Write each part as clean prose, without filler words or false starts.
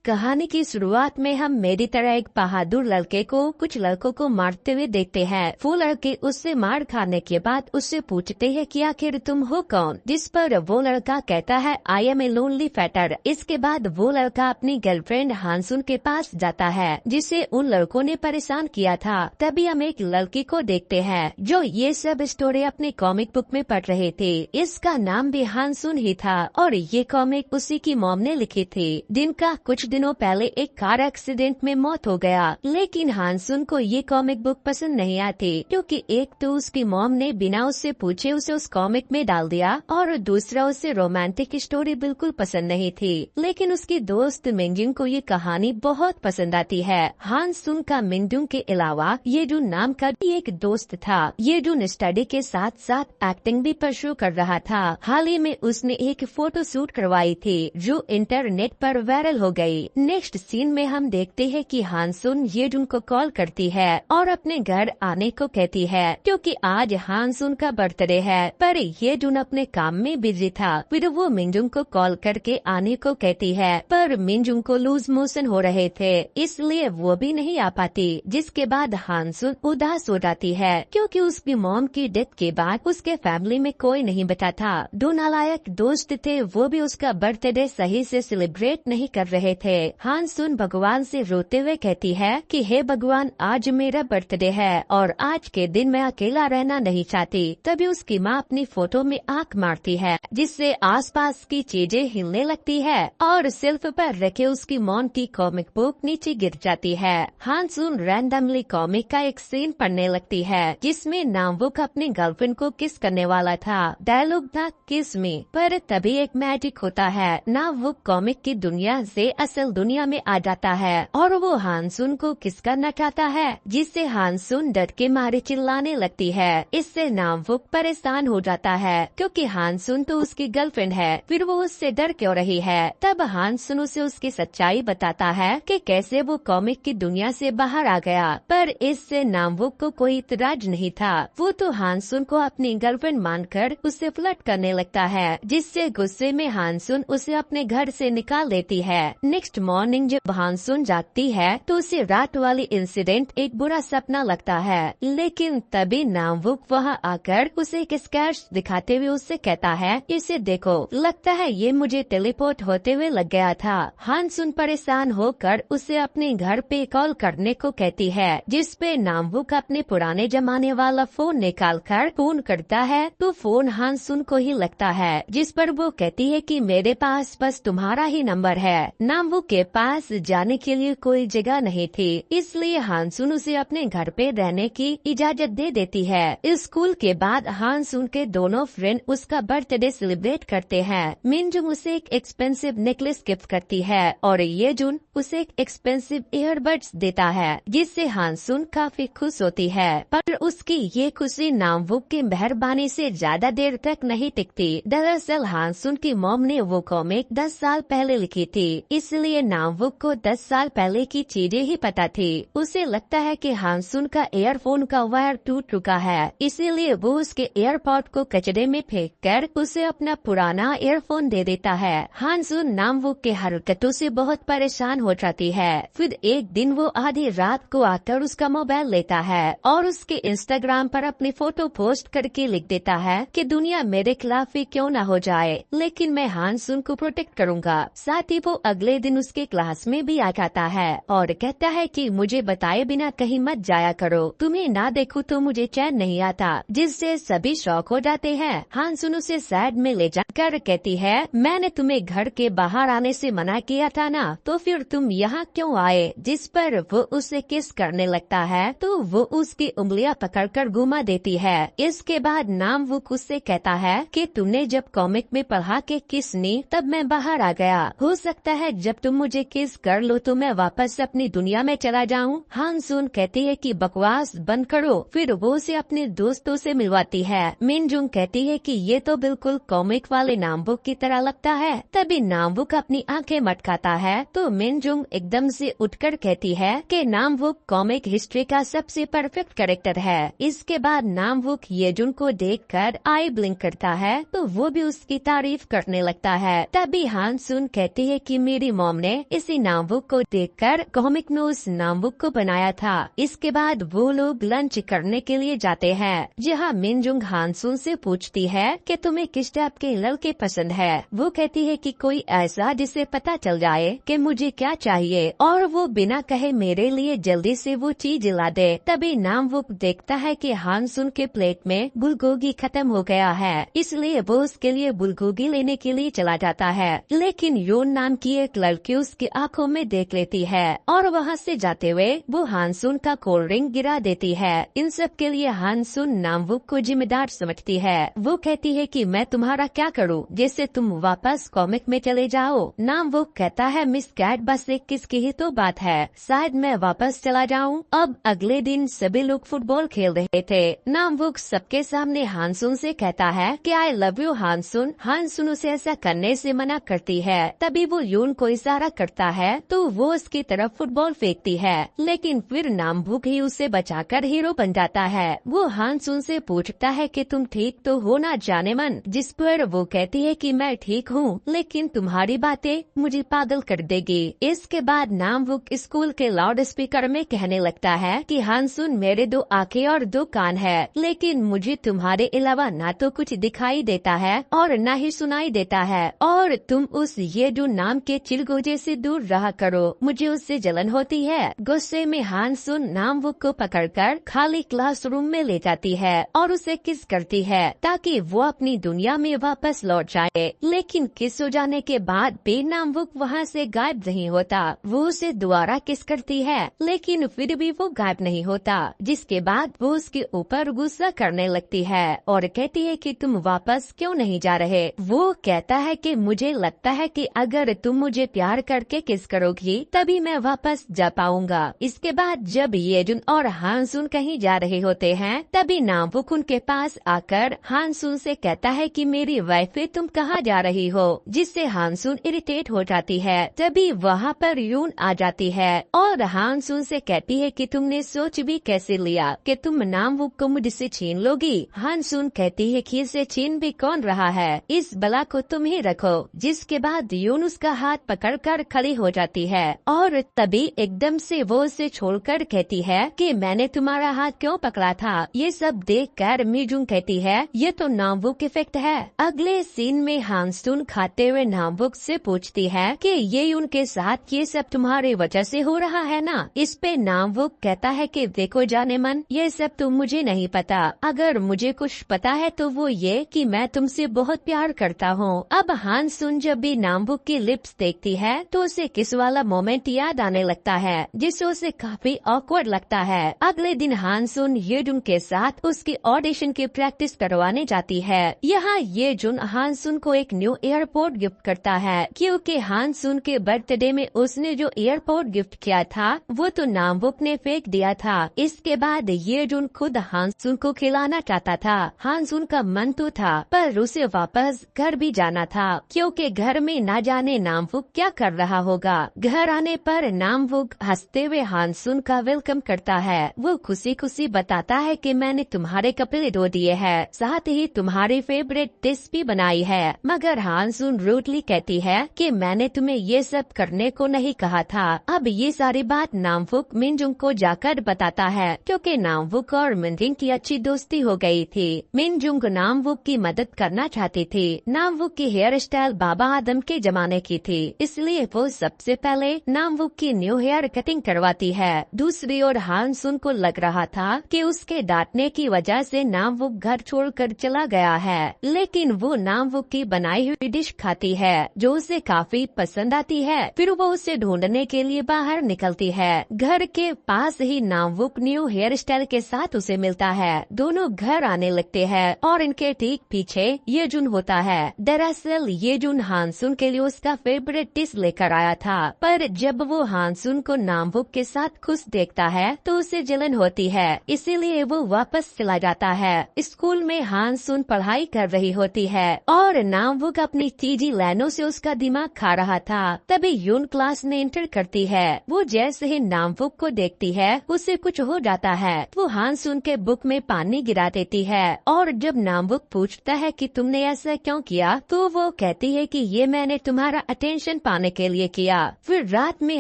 कहानी की शुरुआत में हम मेरी तरह एक बहादुर लड़के को कुछ लड़कों को मारते हुए देखते हैं। वो लड़के उससे मार खाने के बाद उससे पूछते हैं कि आखिर तुम हो कौन, जिस पर वो लड़का कहता है I am a lonely fatter. इसके बाद वो लड़का अपनी गर्लफ्रेंड हानसुन के पास जाता है जिसे उन लड़कों ने परेशान किया था। तभी हम एक लड़की को देखते हैं जो ये सब स्टोरी अपनी कॉमिक बुक में पढ़ रहे थे। इसका नाम भी हानसुन ही था और ये कॉमिक उसी की मॉम ने लिखी थी, जिनका कुछ दिनों पहले एक कार एक्सीडेंट में मौत हो गया। लेकिन हानसुन को ये कॉमिक बुक पसंद नहीं आती क्योंकि एक तो उसकी मॉम ने बिना उससे पूछे उसे उस कॉमिक में डाल दिया और दूसरा उसे रोमांटिक स्टोरी बिल्कुल पसंद नहीं थी। लेकिन उसकी दोस्त मिंजुंग को ये कहानी बहुत पसंद आती है। हानसुन का मिंजुंग के अलावा ये जो नाम का भी एक दोस्त था, ये जो स्टडी के साथ साथ एक्टिंग भी परस्यू कर रहा था। हाल ही में उसने एक फोटो शूट करवाई थी जो इंटरनेट पर वायरल हो गई। नेक्स्ट सीन में हम देखते हैं कि हानसुन येजुन को कॉल करती है और अपने घर आने को कहती है क्योंकि आज हानसुन का बर्थडे है। पर येजुन अपने काम में बिजी था। फिर वो मिंजुंग को कॉल करके आने को कहती है, पर मिंजुंग को लूज मोशन हो रहे थे इसलिए वो भी नहीं आ पाती। जिसके बाद हानसुन उदास हो जाती है क्योंकि उसकी मॉम की डेथ के बाद उसके फैमिली में कोई नहीं बचा था। दो नालायक दोस्त थे, वो भी उसका बर्थडे सही से सेलिब्रेट नहीं कर रहे थे। हानसुन भगवान से रोते हुए कहती है कि हे भगवान, आज मेरा बर्थडे है और आज के दिन मैं अकेला रहना नहीं चाहती। तभी उसकी माँ अपनी फोटो में आंख मारती है जिससे आसपास की चीजें हिलने लगती है और शेल्फ पर रखे उसकी मॉम की कॉमिक बुक नीचे गिर जाती है। हानसुन रैंडमली कॉमिक का एक सीन पढ़ने लगती है जिसमें नामवुक अपनी गर्लफ्रेंड को किस करने वाला था। डायलॉग था किस में, पर तभी एक मैजिक होता है। नामवुक कॉमिक की दुनिया से असल दुनिया में आ जाता है और वो हानसुन को किस करना चाहता है, जिससे हानसुन डर के मारे चिल्लाने लगती है। इससे नामवुक परेशान हो जाता है क्योंकि हानसुन तो उसकी गर्लफ्रेंड है, फिर वो उससे डर क्यों रही है। तब हानसुन उसे उसकी सच्चाई बताता है कि कैसे वो कॉमिक की दुनिया से बाहर आ गया, पर इससे नामवुक को कोई इतराज नहीं था। वो तो हानसुन को अपनी गर्लफ्रेंड मानकर उससे फ्लर्ट करने लगता है, जिससे गुस्से में हानसुन उसे अपने घर से निकाल देती है। नेक्स्ट मॉर्निंग जब हानसुन जागती है तो उसे रात वाली इंसिडेंट एक बुरा सपना लगता है। लेकिन तभी नामवुक वहां आकर उसे एक स्केच दिखाते हुए उससे कहता है, इसे देखो, लगता है ये मुझे टेलीपोर्ट होते हुए लग गया था। हानसुन परेशान होकर उसे अपने घर पे कॉल करने को कहती है, जिस पे नामवुक अपने पुराने जमाने वाला फोन निकाल कर फोन करता है तो फोन हानसुन को ही लगता है, जिस पर वो कहती है कि मेरे पास बस तुम्हारा ही नंबर है। नामवुक के पास जाने के लिए कोई जगह नहीं थी, इसलिए हानसुन उसे अपने घर पे रहने की इजाजत दे देती है। स्कूल के बाद हानसुन के दोनों फ्रेंड उसका बर्थडे सेलिब्रेट करते हैं। मिंजुंग उसे एक एक्सपेंसिव नेकलेस गिफ्ट करती है और येजुन उसे एक एक्सपेंसिव ईयरबड्स देता है, जिससे हानसुन काफी खुश होती है। पर उसकी ये खुशी नामवुक की मेहरबानी से ज्यादा देर तक नहीं टिकती। दरअसल हानसुन की मॉम ने वो कॉमिक 10 साल पहले लिखी थी, इसलिए नामवुक को 10 साल पहले की चीजें ही पता थी। उसे लगता है कि हानसुन का ईयरफोन का वायर टूट चुका है, इसीलिए वो उसके एयरपॉड को कचरे में फेंक कर उसे अपना पुराना ईयरफोन दे देता है। हानसुन नामवुक के हरकतों से बहुत परेशान हो जाती है। फिर एक दिन वो आधी रात को आकर उसका मोबाइल लेता है और उसके इंस्टाग्राम पर अपनी फोटो पोस्ट करके लिख देता है कि दुनिया मेरे खिलाफ ही क्यों न हो जाए, लेकिन मैं हानसुन को प्रोटेक्ट करूंगा। साथ ही वो अगले दिन उसके क्लास में भी आ जाता है और कहता है कि मुझे बताए बिना कहीं मत जाया करो, तुम्हें ना देखूं तो मुझे चैन नहीं आता, जिससे सभी शौक हो जाते हैं। हानसुन उसे साइड में ले जाकर कहती है, मैंने तुम्हें घर के बाहर आने से मना किया था ना, तो फिर तुम यहाँ क्यों आए। जिस पर वो उसे किस करने लगता है तो वो उसकी उंगलियां पकड़कर घुमा देती है। इसके बाद नामवुक उससे कहता है कि तुमने जब कॉमिक में पढ़ा के किस नी, तब मैं बाहर आ गया। हो सकता है जब तुम मुझे किस कर लो तो मैं वापस अपनी दुनिया में चला जाऊं। हानसुन कहती है कि बकवास बंद करो, फिर वो उसे अपने दोस्तों से मिलवाती है। मिंजुंग कहती है कि ये तो बिल्कुल कॉमिक वाले नामवुक की तरह लगता है। तभी नामवुक अपनी आंखें मटकाता है तो मिंजुंग एकदम से उठकर कहती है कि नामवुक कॉमिक हिस्ट्री का सबसे परफेक्ट कैरेक्टर है। इसके बाद नामवुक येजुन को देखकर आई ब्लिंक करता है तो वो भी उसकी तारीफ करने लगता है। तभी हानसुन कहती है कि मेरी मॉम मॉम ने इसी नामवुक को देखकर कॉमिक में उस नामवुक को बनाया था। इसके बाद वो लोग लंच करने के लिए जाते हैं, जहाँ मिनजुंग हानसुन से पूछती है कि तुम्हें किस टाइप के लड़के पसंद है। वो कहती है कि कोई ऐसा जिससे पता चल जाए कि मुझे क्या चाहिए और वो बिना कहे मेरे लिए जल्दी से वो चीज ला दे। तभी नामवुक देखता है कि हानसुन के प्लेट में बुलगोगी खत्म हो गया है, इसलिए वो उसके लिए बुलगोगी लेने के लिए चला जाता है। लेकिन योन नाम की एक लड़की उसकी आंखों में देख लेती है और वहाँ से जाते हुए वो हानसुन का कोल्ड ड्रिंक गिरा देती है। इन सब के लिए हानसुन नामवुक को जिम्मेदार समझती है। वो कहती है कि मैं तुम्हारा क्या करूँ जिससे तुम वापस कॉमिक में चले जाओ। नामवुक कहता है मिस कैट बस एक किसकी ही तो बात है, शायद मैं वापस चला जाऊँ। अब अगले दिन सभी लोग फुटबॉल खेल रहे थे। नामवुक सबके सामने हानसुन से कहता है कि आई लव यू हानसुन। हानसुन उसे ऐसा करने से मना करती है। तभी वो यून को इशारा करता है तो वो उसकी तरफ फुटबॉल फेंकती है, लेकिन फिर नामवुक ही उसे बचाकर हीरो बन जाता है। वो हानसुन से पूछता है कि तुम ठीक तो हो ना जाने मन, जिस पर वो कहती है कि मैं ठीक हूँ, लेकिन तुम्हारी बातें मुझे पागल कर देगी। इसके बाद नामवुक स्कूल के लाउड स्पीकर में कहने लगता है कि हानसुन मेरे 2 आंखें और 2 कान है, लेकिन मुझे तुम्हारे अलावा ना तो कुछ दिखाई देता है और न ही सुनाई देता है, और तुम उस ये जो नाम के चिलगोजे से दूर रहा करो, मुझे उससे जलन होती है। गुस्से में हानसुन नामवुक को पकड़कर खाली क्लासरूम में ले जाती है और उसे किस करती है ताकि वो अपनी दुनिया में वापस लौट जाए। लेकिन किस हो जाने के बाद भी नामवुक वहाँ से गायब नहीं होता। वो उसे दोबारा किस करती है, लेकिन फिर भी वो गायब नहीं होता, जिसके बाद वो उसके ऊपर गुस्सा करने लगती है और कहती है कि तुम वापस क्यों नहीं जा रहे। वो कहता है कि मुझे लगता है कि अगर तुम मुझे प्यार करके किस करोगी तभी मैं वापस जा पाऊंगा। इसके बाद जब येजुन और हानसुन कहीं जा रहे होते हैं, तभी नामवुक उनके पास आकर हानसुन से कहता है कि मेरी वाइफ तुम कहाँ जा रही हो, जिससे हानसुन इरिटेट हो जाती है। तभी वहाँ पर यून आ जाती है और हानसुन से कहती है कि तुमने सोच भी कैसे लिया कि तुम नामवुक को मुझसे छीन लोगी। हानसुन कहती है कि इसे छीन भी कौन रहा है, इस बला को तुम ही रखो। जिसके बाद यून उसका हाथ पकड़कर खड़ी हो जाती है और तभी एकदम से वो उसे छोड़कर कहती है कि मैंने तुम्हारा हाथ क्यों पकड़ा था। ये सब देखकर मिजुंग कहती है ये तो नामवुक इफेक्ट है। अगले सीन में हानसुन खाते हुए नामवुक से पूछती है कि ये उनके साथ ये सब तुम्हारी वजह से हो रहा है ना। इस पे नामवुक कहता है कि देखो जाने मन, ये सब तो मुझे नहीं पता, अगर मुझे कुछ पता है तो वो ये कि मैं तुमसे बहुत प्यार करता हूँ। अब हानसुन जब भी नामवुक की लिप्स देखती है तो उसे किस वाला मोमेंट याद आने लगता है, जिससे उसे काफी ऑकवर्ड लगता है। अगले दिन हानसुन येजुन के साथ उसकी ऑडिशन की प्रैक्टिस करवाने जाती है। यहाँ येजुन हानसुन को एक न्यू एयरपोर्ट गिफ्ट करता है, क्योंकि हानसुन के बर्थडे में उसने जो एयरपोर्ट गिफ्ट किया था वो तो नामवुक ने फेंक दिया था। इसके बाद येजुन खुद हानसुन को खिलाना चाहता था। हानसुन का मन तो था पर उसे वापस घर भी जाना था, क्योंकि घर में न जाने नामवुक क्या कर रहा होगा। घर आने पर नामवुक हंसते हुए हानसुन का वेलकम करता है। वो खुशी खुशी बताता है कि मैंने तुम्हारे कपड़े धो दिए हैं, साथ ही तुम्हारी फेवरेट डिश भी बनाई है। मगर हानसुन रूडली कहती है कि मैंने तुम्हें ये सब करने को नहीं कहा था। अब ये सारी बात नामवुक मिनजुंग को जाकर बताता है, क्योंकि नामवुक और मिनजुंग की अच्छी दोस्ती हो गई थी। मिनजुंग नामवुक की मदद करना चाहती थी। नामवुक की हेयर स्टाइल बाबा आदम के जमाने की थी, इसलिए वो सबसे पहले नामवुक की न्यू हेयर कटिंग करवाती है। दूसरी ओर हानसुन को लग रहा था कि उसके डांटने की वजह से नामवुक घर छोड़कर चला गया है, लेकिन वो नामवुक की बनाई हुई डिश खाती है जो उसे काफी पसंद आती है। फिर वो उसे ढूंढने के लिए बाहर निकलती है। घर के पास ही नामवुक न्यू हेयर स्टाइल के साथ उसे मिलता है। दोनों घर आने लगते हैं और इनके ठीक पीछे येजुन होता है। दरअसल येजुन हानसुन के लिए उसका फेवरेट डिश लेकर आया था, पर जब वो हानसुन को नामवुक के साथ खुश देखता है तो उसे जलन होती है, इसीलिए वो वापस चला जाता है। स्कूल में हानसुन पढ़ाई कर रही होती है और नामवुक अपनी चीजी लाइनों से उसका दिमाग खा रहा था। तभी यून क्लास में एंटर करती है। वो जैसे ही नामवुक को देखती है उसे कुछ हो जाता है। वो हानसुन के बुक में पानी गिरा देती है और जब नामवुक पूछता है कि तुमने ऐसा क्यों किया, तो वो कहती है कि ये मैंने तुम्हारा अटेंशन पाने जाने के लिए किया। फिर रात में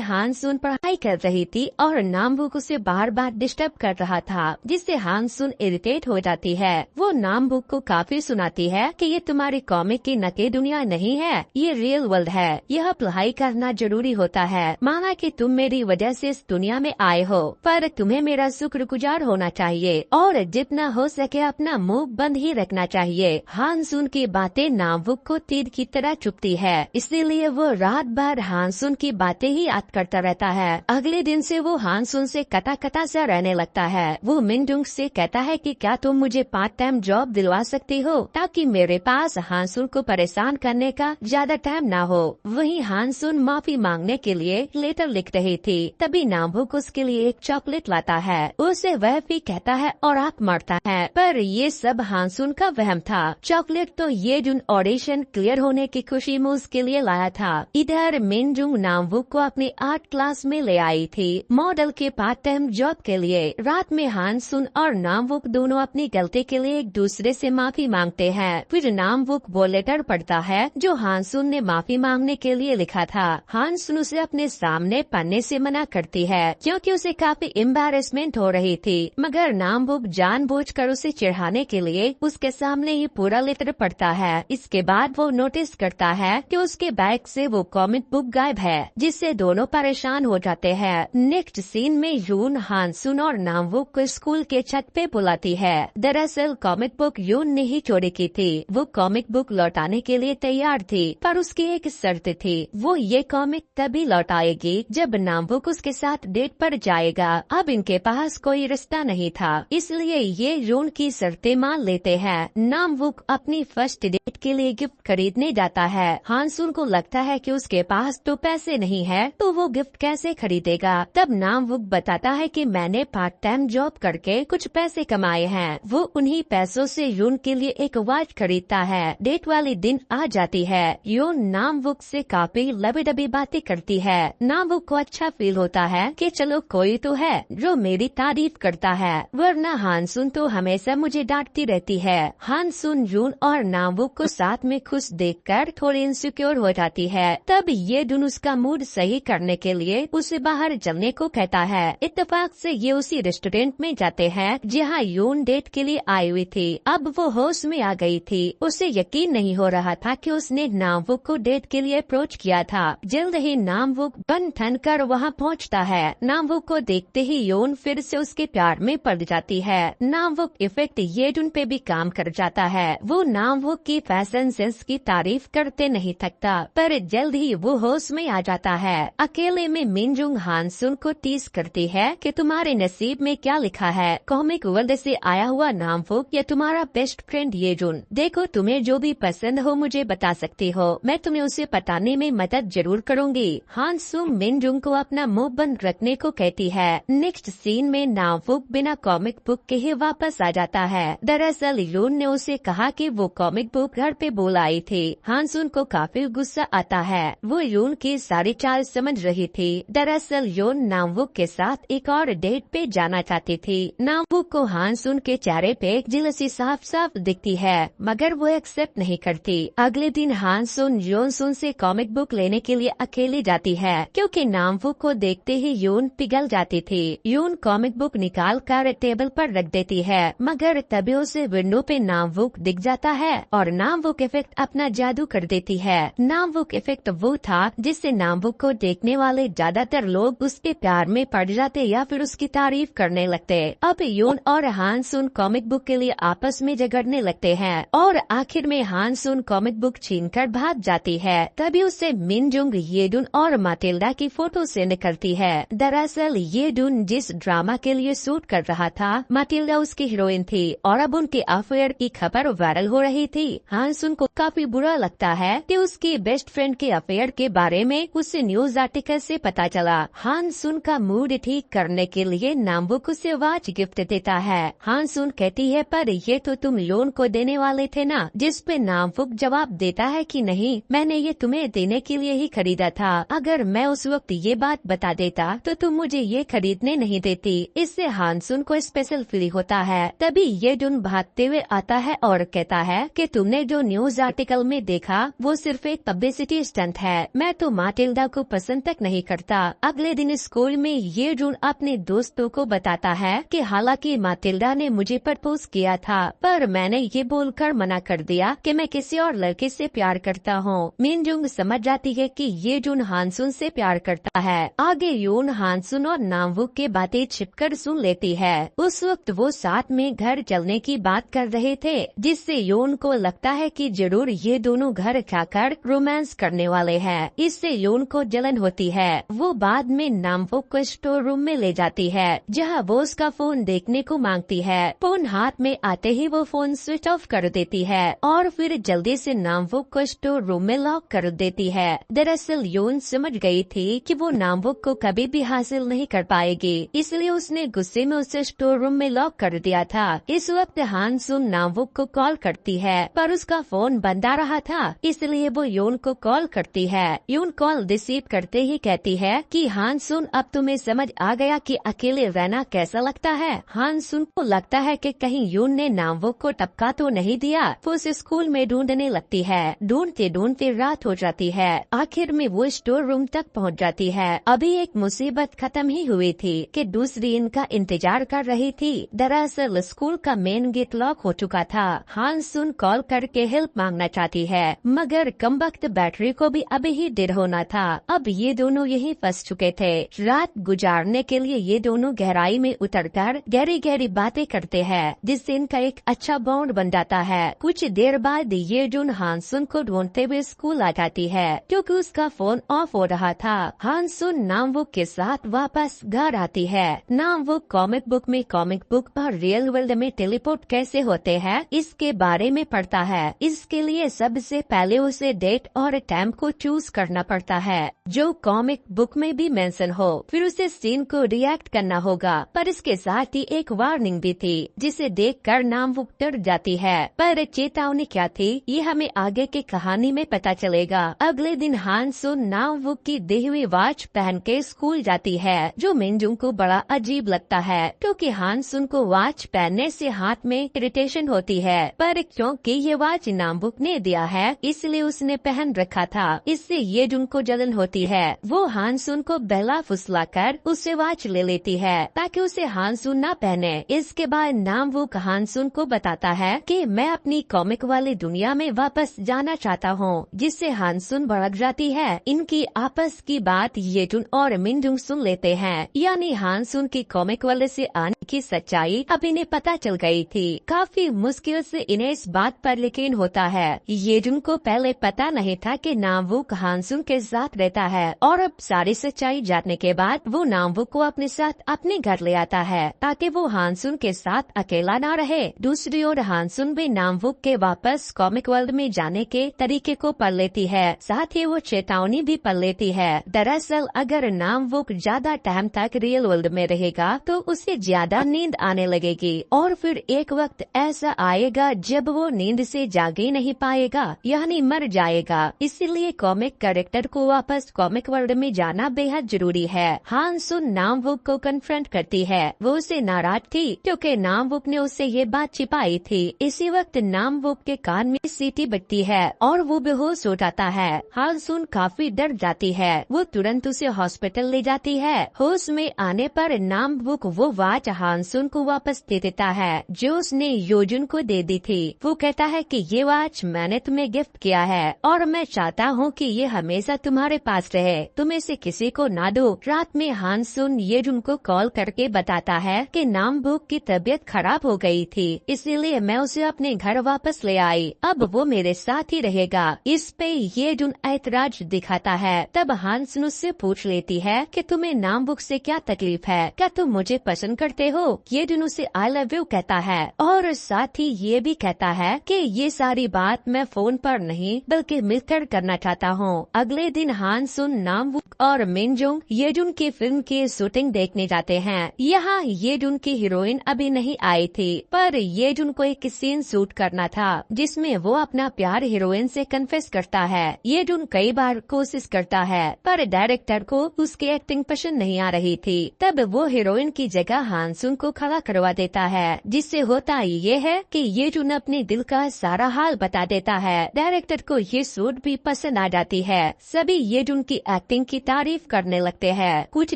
हानसुन पढ़ाई कर रही थी और नामबुक उसे बार बार डिस्टर्ब कर रहा था, जिससे हानसुन इरिटेट हो जाती है। वो नामबुक को काफी सुनाती है कि ये तुम्हारी कॉमिक की नकली दुनिया नहीं है, ये रियल वर्ल्ड है। यह पढ़ाई करना जरूरी होता है। माना कि तुम मेरी वजह से इस दुनिया में आए हो, पर तुम्हें मेरा शुक्रगुजार होना चाहिए और जितना हो सके अपना मुंह बंद ही रखना चाहिए। हानसुन की बातें नामबुक को तीर की तरह चुभती है, इसीलिए वो रात भर हानसुन की बातें ही याद करता रहता है। अगले दिन से वो हानसुन से कटा कटा सा रहने लगता है। वो मिनजुंग से कहता है कि क्या तुम मुझे पार्ट टाइम जॉब दिलवा सकती हो, ताकि मेरे पास हानसुन को परेशान करने का ज्यादा टाइम ना हो। वहीं हानसुन माफी मांगने के लिए लेटर लिख रही थी, तभी नामबुक उसके लिए एक चॉकलेट लाता है। उसे वह भी कहता है और आंख मारता है, पर ये सब हानसुन का वहम था। चॉकलेट तो ये जुन ऑडिशन क्लियर होने की खुशी में उसके लिए लाया था। इधर मिनजुंग नामबुक को अपनी आर्ट क्लास में ले आई थी मॉडल के पार्ट टाइम जॉब के लिए। रात में हानसुन और नामबुक दोनों अपनी गलती के लिए एक दूसरे से माफी मांगते हैं। फिर नामबुक वो लेटर पढ़ता है जो हानसुन ने माफी मांगने के लिए लिखा था। हानसुन उसे अपने सामने पढ़ने से मना करती है क्योंकि उसे काफी एम्बैरेसमेंट हो रही थी, मगर नामबुक जानबूझकर उसे चिढ़ाने के लिए उसके सामने ही पूरा लेटर पढ़ता है। इसके बाद वो नोटिस करता है कि उसके बैग से वो कॉमिक बुक गायब है, जिससे दोनों परेशान हो जाते हैं। नेक्स्ट सीन में यून हानसुन और नामबुक को स्कूल के छत पे बुलाती है। दरअसल कॉमिक बुक यून ने ही चोरी की थी। वो कॉमिक बुक लौटाने के लिए तैयार थी, पर उसकी एक शर्त थी, वो ये कॉमिक तभी लौटाएगी जब नामबुक उसके साथ डेट पर जाएगा। अब इनके पास कोई रिश्ता नहीं था, इसलिए ये यून की शर्तें मान लेते हैं। नामबुक अपनी फर्स्ट डेट के लिए गिफ्ट खरीदने जाता है। हानसुन को लगता है कि उसके पास तो पैसे नहीं है, तो वो गिफ्ट कैसे खरीदेगा। तब नामबुक बताता है कि मैंने पार्ट टाइम जॉब करके कुछ पैसे कमाए हैं। वो उन्हीं पैसों से यून के लिए एक वॉच खरीदता है। डेट वाली दिन आ जाती है। यून नामबुक से काफी लबी डबी बातें करती है। नामबुक को अच्छा फील होता है कि चलो कोई तो है जो मेरी तारीफ करता है, वरना हानसुन तो हमेशा मुझे डांटती रहती है। हानसुन यून और नामबुक को साथ में खुश देखकर थोड़ी इनसिक्योर हो जाती है। तब ये दुन उसका मूड सही करने के लिए उसे बाहर चलने को कहता है। इत्तेफाक से ये उसी रेस्टोरेंट में जाते हैं जहाँ यून डेट के लिए आई हुई थी। अब वो होश में आ गई थी। उसे यकीन नहीं हो रहा था कि उसने नामबुक को डेट के लिए अप्रोच किया था। जल्द ही नामबुक बन ठन कर वहाँ पहुँचता है। नामबुक को देखते ही यून फिर से उसके प्यार में पड़ जाती है। नामबुक इफेक्ट ये दुन पे भी काम कर जाता है। वो नामबुक की फैशन सेंस की तारीफ करते नहीं थकता, पर जल्द ही वो होश में आ जाता है। अकेले में मिनजुंग हानसुन को टीज करती है कि तुम्हारे नसीब में क्या लिखा है, कॉमिक वर्ल्ड से आया हुआ नामबुक या तुम्हारा बेस्ट फ्रेंड येजुन। देखो तुम्हें जो भी पसंद हो मुझे बता सकती हो, मैं तुम्हें उसे बताने में मदद जरूर करूंगी। हानसुन मिनजुंग को अपना मुंह बंद रखने को कहती है। नेक्स्ट सीन में नामबुक बिना कॉमिक बुक के ही वापस आ जाता है। दरअसल यून ने उसे कहा कि वो कॉमिक बुक घर पे बोल आई थी। हानसुन को काफी गुस्सा आता है। वो यून की सारी चाल समझ रही थी। दरअसल यून नामबुक के साथ एक और डेट पे जाना चाहती थी। नामबुक को हानसुन के चेहरे पे जेलसी साफ साफ दिखती है, मगर वो एक्सेप्ट नहीं करती। अगले दिन हानसुन यूनसुन से कॉमिक बुक लेने के लिए अकेले जाती है, क्योंकि नामबुक को देखते ही यून पिघल जाती थी। यून कॉमिक बुक निकाल कर टेबल पर रख देती है, मगर तभी उसे विंडो पे नामबुक दिख जाता है और नामबुक इफेक्ट अपना जादू कर देती है। नामबुक इफेक्ट वो था जिससे नामबुक को देखने वाले ज्यादातर लोग उसके प्यार में पड़ जाते या फिर उसकी तारीफ करने लगते। अब यून और हानसुन कॉमिक बुक के लिए आपस में झगड़ने लगते हैं और आखिर में हानसुन कॉमिक बुक छीनकर भाग जाती है। तभी उसे मिनजुंग येडुन और माटिल्डा की फोटो सेंड करती है। दरअसल येडुन जिस ड्रामा के लिए शूट कर रहा था, माटिल्डा उसकी हीरोइन थी और अब उनके अफेयर की खबर वायरल हो रही थी। हानसुन को काफी बुरा लगता है कि उसकी बेस्ट फ्रेंड के अफेयर के बारे में उसे न्यूज आर्टिकल से पता चला। हानसुन का मूड ठीक करने के लिए नामबुक उसे वॉच गिफ्ट देता है। हानसुन कहती है, पर ये तो तुम लोन को देने वाले थे ना, जिस पे नामबुक जवाब देता है कि नहीं, मैंने ये तुम्हें देने के लिए ही खरीदा था। अगर मैं उस वक्त ये बात बता देता तो तुम मुझे ये खरीदने नहीं देती। इससे हानसुन को स्पेशल फील होता है। तभी ये दुन भागते हुए आता है और कहता है कि तुमने जो न्यूज आर्टिकल में देखा वो सिर्फ एक पब्लिसिटी स्टंट है। है, मैं तो माटिल्डा को पसंद तक नहीं करता। अगले दिन स्कूल में ये जून अपने दोस्तों को बताता है कि हालांकि माटिल्डा ने मुझे प्रपोज किया था, पर मैंने ये बोलकर मना कर दिया कि मैं किसी और लड़के से प्यार करता हूँ। मिनजुंग समझ जाती है कि ये जून हानसुन से प्यार करता है। आगे यून हानसुन और नामवुक के बातें छिपकर सुन लेती है। उस वक्त वो साथ में घर चलने की बात कर रहे थे, जिससे यून को लगता है कि जरूर ये दोनों घर खाकर रोमांस करने वाले हैं। इससे यून को जलन होती है। वो बाद में नामवुक को स्टोर रूम में ले जाती है, जहाँ वो उसका फोन देखने को मांगती है। फोन हाथ में आते ही वो फोन स्विच ऑफ कर देती है और फिर जल्दी से नामवुक को स्टोर रूम में लॉक कर देती है। दरअसल यून समझ गई थी कि वो नामवुक को कभी भी हासिल नहीं कर पाएगी, इसलिए उसने गुस्से में उसे स्टोर रूम में लॉक कर दिया था। इस वक्त हानसुन नामवुक को कॉल करती है, पर उसका फोन बंद आ रहा था, इसलिए वो यून को कॉल करती है। यून कॉल रिसीव करते ही कहती है कि हानसुन, अब तुम्हें समझ आ गया कि अकेले रहना कैसा लगता है। हानसुन को लगता है कि कहीं यून ने नामवुक को टपका तो नहीं दिया। वो उसे स्कूल में ढूंढने लगती है। ढूंढते ढूंढते रात हो जाती है। आखिर में वो स्टोर रूम तक पहुंच जाती है। अभी एक मुसीबत खत्म ही हुई थी कि दूसरी इनका इंतजार कर रही थी। दरअसल स्कूल का मेन गेट लॉक हो चुका था। हानसुन कॉल करके हेल्प मांगना चाहती है, मगर कमबख्त बैटरी को भी अभी ही डेढ़ होना था। अब ये दोनों यहीं फंस चुके थे। रात गुजारने के लिए ये दोनों गहराई में उतरकर गहरी गहरी बातें करते हैं, जिससे इनका एक अच्छा बॉन्ड बन जाता है। कुछ देर बाद ये जून हानसुन को ढूंढते हुए स्कूल आ जाती है, क्योंकि उसका फोन ऑफ हो रहा था। हानसुन नामवुक के साथ वापस घर आती है। नामवुक कॉमिक बुक में कॉमिक बुक पर रियल वर्ल्ड में टेलीपोर्ट कैसे होते हैं इसके बारे में पढ़ता है। इसके लिए सबसे पहले उसे डेट और टाइम को चूज करना पड़ता है, जो कॉमिक बुक में भी मेंशन हो। फिर उसे सीन को रिएक्ट करना होगा, पर इसके साथ ही एक वार्निंग भी थी, जिसे देखकर नामवुक डर जाती है। पर चेतावनी क्या थी, ये हमें आगे की कहानी में पता चलेगा। अगले दिन हानसुन नामवुक की दी हुई वॉच पहन के स्कूल जाती है, जो मिनजुंग को बड़ा अजीब लगता है, क्योंकि हानसुन को वॉच पहनने से हाथ में इरिटेशन होती है। पर क्योंकि ये वॉच नामवुक ने दिया है, इसलिए उसने पहन रखा था। इससे ये जुन को जलन होती है। वो हानसुन को बहला फुसलाकर उससे वॉच ले लेती है, ताकि उसे हानसुन न पहने। इसके बाद नामवुक हानसुन को बताता है कि मैं अपनी कॉमिक वाली दुनिया में वापस जाना चाहता हूँ, जिससे हानसुन भड़क जाती है। इनकी आपस की बात येजुन और मिनजुंग सुन लेते हैं, यानी हानसुन की कॉमिक वाले से आने की सच्चाई अब इन्हें पता चल गई थी। काफी मुश्किल से इन्हें इस बात पर यकीन होता है। येजुन को पहले पता नहीं था कि नामवुक हानसुन के साथ रहता है, और अब सारी सच्चाई जानने के बाद वो नामवुक को अपने साथ अपने घर ले आता है, ताकि वो हानसुन के साथ अकेला न रहे। दूसरी ओर हानसुन भी नामवुक के वापस कॉमिक वर्ल्ड में जाने के तरीके को पढ़ लेती है, साथ ही वो चेतावनी भी पढ़ लेती है। दरअसल अगर नामवुक ज्यादा टाइम तक रियल वर्ल्ड में रहेगा तो उसे ज्यादा नींद आने लगेगी, और फिर एक वक्त ऐसा आएगा जब वो नींद से जाग ही नहीं पाएगा, यानी मर जाएगा। इसीलिए कॉमिक कैरेक्टर को वापस कॉमिक वर्ल्ड में जाना बेहद जरूरी है। हानसुन नामवुक को कन्फ्रंट करती है। वो उसे नाराज थी क्योंकि नामवुक ने उससे ये बात छिपाई थी। इसी वक्त नामवुक के कान में सीटी बजती है और वो बेहोश हो जाता है। हानसुन काफी डर जाती है। वो तुरंत उसे हॉस्पिटल ले जाती है। होश में आने पर नामवुक वो वॉच हानसुन को वापस दे देता है, जो उसने योजुन को दे दी थी। वो कहता है कि ये वॉच मैंने तुम्हें गिफ्ट किया है और मैं चाहता हूँ कि ये हमेशा तुम्हारे पास रहे, तुम इसे किसी को ना दो। रात में हानसुन येजुन को कॉल करके बताता है कि नामवुक की तबीयत खराब हो गई थी, इसीलिए मैं उसे अपने घर वापस ले आई। अब वो मेरे साथ ही रहेगा। इस पे येजुन ऐतराज दिखाता है। तब हानसुन उससे पूछ लेती है कि तुम्हें नामवुक से क्या तकलीफ है, क्या तुम मुझे पसंद करते हो। येजुन उसे आई लव यू कहता है और साथ ही ये भी कहता है कि ये सारी बात मैं फोन पर नहीं बल्कि मिलकर करना चाहता हूँ। अगले दिन हानसुन नामवुक और मिनजुंग येजुन की फिल्म की शूटिंग देखने जाते हैं। यहाँ येजुन की हीरोइन अभी नहीं आई थी, पर येजुन को एक सीन शूट करना था जिसमें वो अपना प्यार हीरोइन से कन्फेस करता है। येजुन कई बार कोशिश करता है, पर डायरेक्टर को उसकी एक्टिंग पसंद नहीं आ रही थी। तब वो हीरोइन की जगह हानसुन को खड़ा करवा देता है, जिससे होता ये है कि येजुन अपने दिल का सारा हाल बता देता है। डायरेक्टर को ये शूट भी पसंद आ जाती है। सभी ये जुन की एक्टिंग की तारीफ करने लगते हैं। कुछ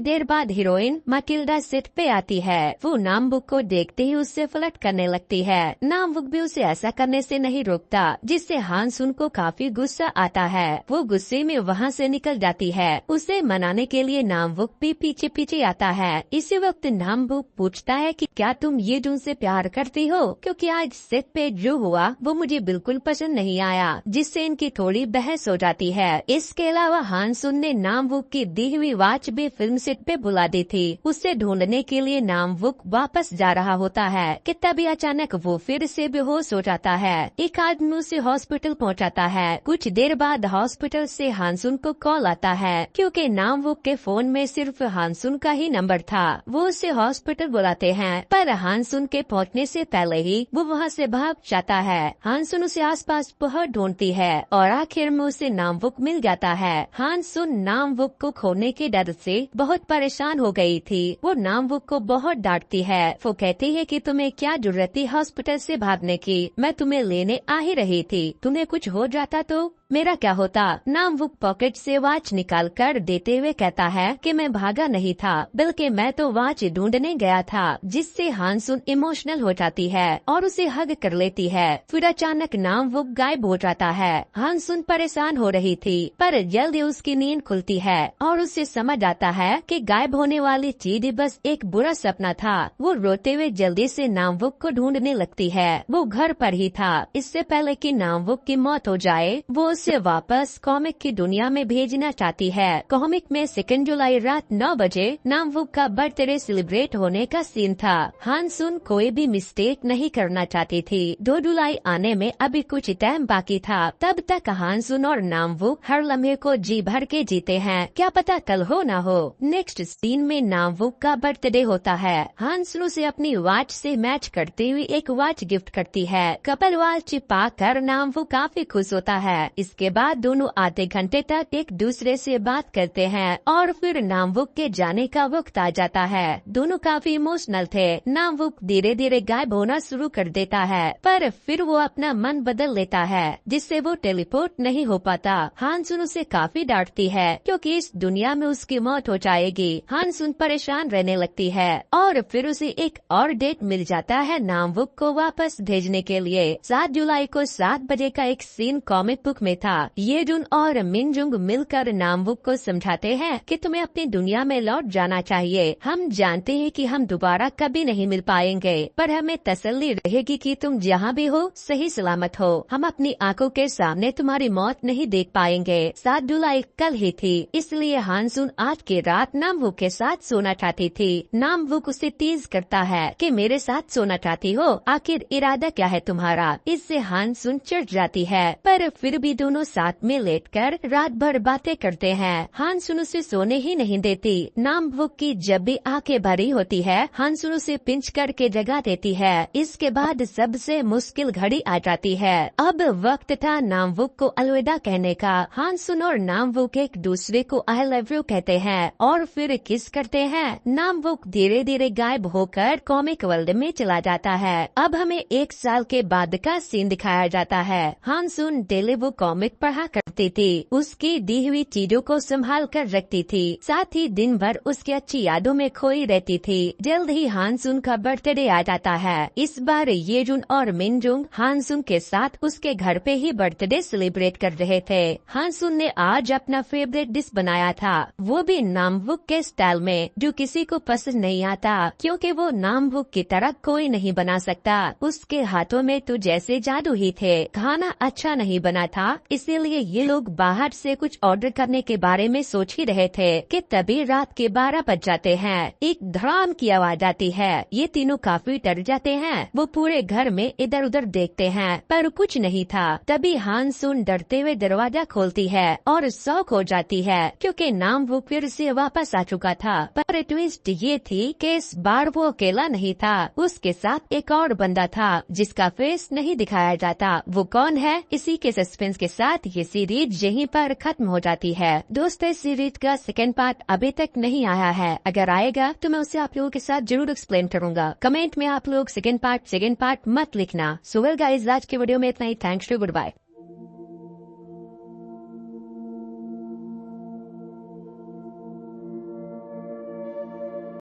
देर बाद हीरोइन मटिल्डा सेट पे आती है। वो नामबुक को देखते ही उससे फ्लर्ट करने लगती है। नामबुक भी उसे ऐसा करने से नहीं रोकता, जिससे हानसुन को काफी गुस्सा आता है। वो गुस्से में वहाँ से निकल जाती है। उसे मनाने के लिए नामबुक भी पीछे पीछे आता है। इसी वक्त नामबुक पूछता है कि क्या तुम ये जुन से प्यार करती हो, क्योंकि आज सेट पे जो हुआ वो मुझे बिल्कुल पसंद नहीं आया, जिससे इनकी थोड़ी बहस हो जाती है। इसके अलावा हानसुन ने नामबुक की दी हुई वॉच भी फिल्म सेट पे बुला दी थी। उसे ढूंढने के लिए नामबुक वापस जा रहा होता है कि तभी अचानक वो फिर से बेहोश हो जाता है। एक आदमी उसे हॉस्पिटल पहुंचाता है। कुछ देर बाद हॉस्पिटल से हानसुन को कॉल आता है, क्योंकि नामबुक के फोन में सिर्फ हानसुन का ही नंबर था। वो उसे हॉस्पिटल बुलाते हैं, पर हानसुन के पहुंचने से पहले ही वो वहाँ से भाग जाता है। हानसुन उसे आसपास बहुत ढूंढती है और आखिर में उसे नामबुक मिल जाता है। हानसुन नामबुक को खोने के डर से बहुत परेशान हो गई थी। वो नामबुक को बहुत डांटती है। वो कहती है कि तुम्हें क्या जरूरत थी हॉस्पिटल से भागने की, मैं तुम्हें लेने आ ही रही थी। तुम्हें कुछ हो जाता तो मेरा क्या होता। नामबुक पॉकेट से वॉच निकाल कर देते हुए कहता है कि मैं भागा नहीं था, बल्कि मैं तो वॉच ढूंढने गया था, जिससे हानसुन इमोशनल हो जाती है और उसे हग कर लेती है। फिर अचानक नामबुक गायब हो जाता है। हानसुन परेशान हो रही थी, पर जल्दी उसकी नींद खुलती है और उसे समझ आता है कि गायब होने वाली चीज बस एक बुरा सपना था। वो रोते हुए जल्दी से नामबुक को ढूंढने लगती है। वो घर पर ही था। इससे पहले कि नामबुक की मौत हो जाए, वो उसे वापस कॉमिक की दुनिया में भेजना चाहती है। कॉमिक में 2 जुलाई रात 9 बजे नामबुक का बर्थडे सेलिब्रेट होने का सीन था। हानसुन कोई भी मिस्टेक नहीं करना चाहती थी। 2 जुलाई आने में अभी कुछ टाइम बाकी था। तब तक हानसुन और नामबुक हर लम्हे को जी भर के जीते हैं। क्या पता कल हो ना हो। नेक्स्ट सीन में नामबुक का बर्थडे होता है। हानसुन उसे अपनी वॉच से मैच करते हुए एक वॉच गिफ्ट करती है। कपल वॉच पाकर नामबुक काफी खुश होता है। इसके बाद दोनों आधे घंटे तक एक दूसरे से बात करते हैं और फिर नामबुक के जाने का वक्त आ जाता है। दोनों काफी इमोशनल थे। नामबुक धीरे धीरे गायब होना शुरू कर देता है, पर फिर वो अपना मन बदल लेता है, जिससे वो टेलीपोर्ट नहीं हो पाता। हानसुन उसे काफी डांटती है, क्योंकि इस दुनिया में उसकी मौत हो जाएगी। हानसुन परेशान रहने लगती है और फिर उसे एक और डेट मिल जाता है नामबुक को वापस भेजने के लिए। 7 जुलाई को 7 बजे का एक सीन कॉमिक बुक में था। ये जुन और मिनजुंग मिलकर नामबुक को समझाते हैं कि तुम्हें अपनी दुनिया में लौट जाना चाहिए। हम जानते हैं कि हम दोबारा कभी नहीं मिल पाएंगे, पर हमें तसल्ली रहेगी कि तुम जहाँ भी हो सही सलामत हो। हम अपनी आंखों के सामने तुम्हारी मौत नहीं देख पाएंगे। 7 जुलाई कल ही थी, इसलिए हानसुन आज की रात नामबुक के साथ सोना चाहती थी। नामबुक उसे टीज करता है कि मेरे साथ सोना चाहती हो, आखिर इरादा क्या है तुम्हारा। इससे हानसुन चिढ़ जाती है, पर फिर भी दोनों साथ में लेटकर रात भर बातें करते हैं। हानसुन उसे सोने ही नहीं देती। नामबुक की जब भी आंखें भरी होती है, हानसुन उसे पिंच करके जगा देती है। इसके बाद सबसे मुश्किल घड़ी आ जाती है। अब वक्त था नामबुक को अलविदा कहने का। हानसुन और नामबुक एक दूसरे को आई लव यू कहते हैं और फिर किस करते हैं। नामबुक धीरे धीरे गायब होकर कॉमिक वर्ल्ड में चला जाता है। अब हमें 1 साल के बाद का सीन दिखाया जाता है। हानसुन डेली वो कॉमिक पढ़ा करती थी। उसकी दी हुई चीजों को संभाल कर रखती थी, साथ ही दिन भर उसकी अच्छी यादों में खोई रहती थी। जल्द ही हानसुन का बर्थडे आ जाता है। इस बार येजुन और मिनजुंग हानसुन के साथ उसके घर पे ही बर्थडे सेलिब्रेट कर रहे थे। हानसुन ने आज अपना फेवरेट डिश बनाया था, वो भी नामबुक के स्टाइल में, जो किसी को पसंद नहीं आता, क्योंकि वो नामबुक की तरह कोई नहीं बना सकता। उसके हाथों में तो जैसे जादू ही थे। खाना अच्छा नहीं बना था, इसीलिए ये लोग बाहर से कुछ ऑर्डर करने के बारे में सोच ही रहे थे कि तभी रात के 12 बज जाते हैं। एक धड़ाम की आवाज आती है। ये तीनों काफी डर जाते हैं। वो पूरे घर में इधर उधर देखते हैं, पर कुछ नहीं था। तभी हानसुन डरते हुए दरवाजा खोलती है और शॉक हो जाती है, क्योंकि नामबुक फिर से वापस आ चुका था। पर ट्विस्ट ये थी कि इस बार वो अकेला नहीं था, उसके साथ एक और बंदा था जिसका फेस नहीं दिखाया जाता। वो कौन है, इसी के सस्पेंस के साथ ये सीरीज यहीं पर खत्म हो जाती है। दोस्तों, इस सीरीज का सेकंड पार्ट अभी तक नहीं आया है। अगर आएगा तो मैं उसे आप लोगों के साथ जरूर एक्सप्लेन करूंगा। कमेंट में आप लोग सेकंड पार्ट मत लिखना। सो वेल गाइस, आज के वीडियो में इतना ही। Thanks to, good bye.